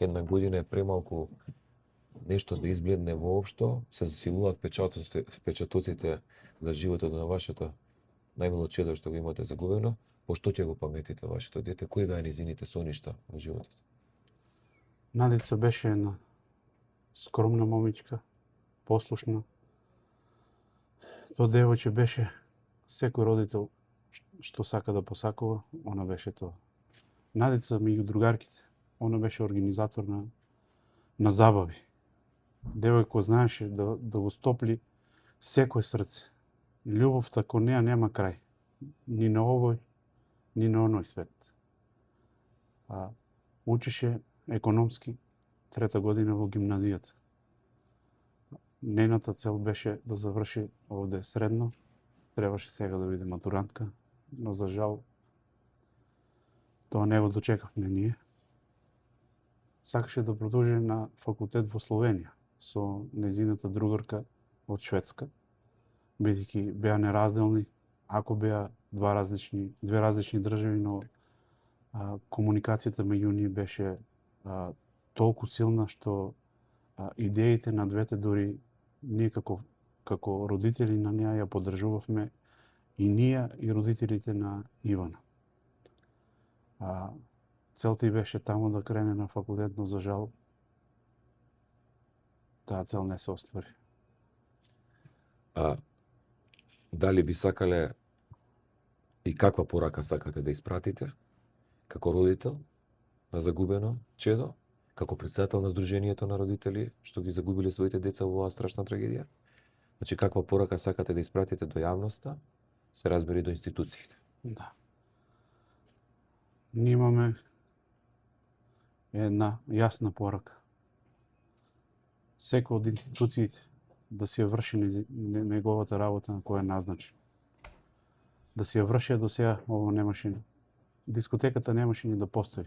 една година е премалку нешто да избледне воопшто, се засилуваат впечатоците за животот на вашето најмило чедо што го имате загубено. По што ќе го паметите вашето дете? Кои беа низините соништа во животот? Надица беше една скромна момичка, послушна. Тоа девојче беше секој родител што сака да посакува, она беше тоа. Надица меѓу другарките, она беше организатор на забави. Девој кој знаеше да го стопли секој срце. Љубовта кон неа нема крај. Ни на овој, ни на оној свет. Учеше економски, трета година во гимназијата. Нејната цел беше да заврши овде средно, требаше сега да биде матурантка, но за жал тоа не го дочекавме ние. Сакаше да продолжи на факултет во Словенија со незината другарка од Шведска, бидејќи беа неразделни, ако беа две различни држави, но комуникацијата меѓу нив беше толку силна што идеите на двете дури ние како родители на неа ја поддржувавме и ние и родителите на Ивана. Целта и беше таму да крене на факултет, но за жал таа цел не се оствари. Дали би сакале и каква порака сакате да испратите како родител на загубено чедо, како претседател на Сдруженијето на родители што ги загубиле своите деца во оваа страшна трагедија? Значи, каква порака сакате да испратите до јавноста, се разбери до институциите? Да. Ние имаме една јасна порака. Секој од институциите да си ја врши неговата работа на која е назначен. Да си ја врши, до сега ово немаше. Дискотеката немаше ни да постои.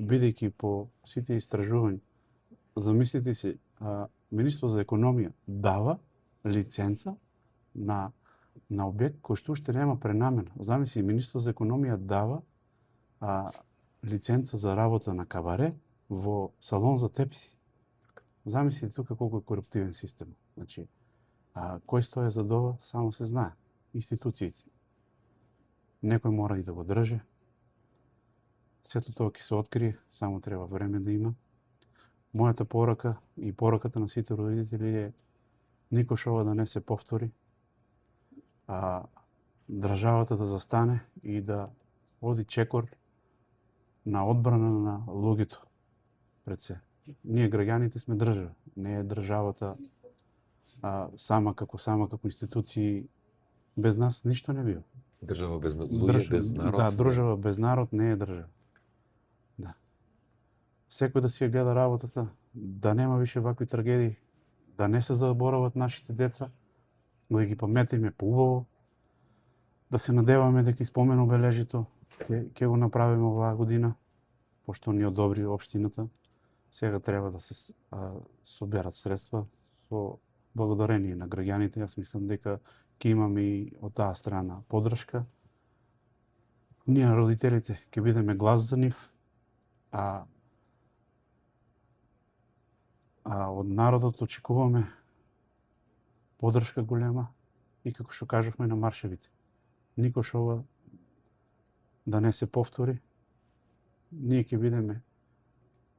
Бидејќи по сите истражувања, замислите си, Министерството за економија дава лиценца на објект кој што уште нема пренамена. Замисли, Министерството за економија дава лиценца за работа на кабаре во салон за теписи. Замислите тука колку е коруптивен систем. Значи, кој стои за ова, само се знае. Институциите. Некој мора и да го држи. Сето тоа ќе се открие, само треба време да има. Мојата порака и пораката на сите родители е никош ова да не се повтори. Државата да застане и да оди чекор на одбрана на луѓето пред се. Ние граѓаните сме држава, не е државата сама како институции. Без нас ништо не бива. Држава без луѓе, без народ. Да, држава без народ не е држава. Да. Секој да си ја гледа работата, да нема више вакви трагедии, да не се заборават нашите деца, да ги паметиме поубаво, да се надеваме дека спомен обележито ќе го направиме оваа година, пошто ни одобри општината. Сега треба да се соберат средства со благодарение на граѓаните. Јас мислам дека ќе имаме и од таа страна поддршка. Ние родителите ќе бидеме глас за нив, од народот очекуваме поддршка голема и како што кажавме на маршевите. Никош ова да не се повтори. Ние ќе бидеме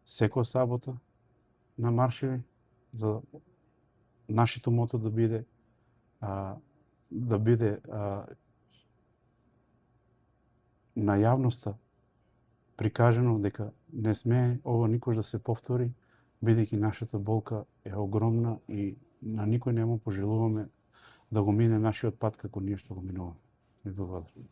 секоја сабота на маршеви за нашето мото да биде на јавноста прикажано дека не смее ова никош да се повтори, бидејќи нашата болка е огромна и на никој не му пожелуваме да го мине нашиот пат како ние што го минуваме. Ви благодарам.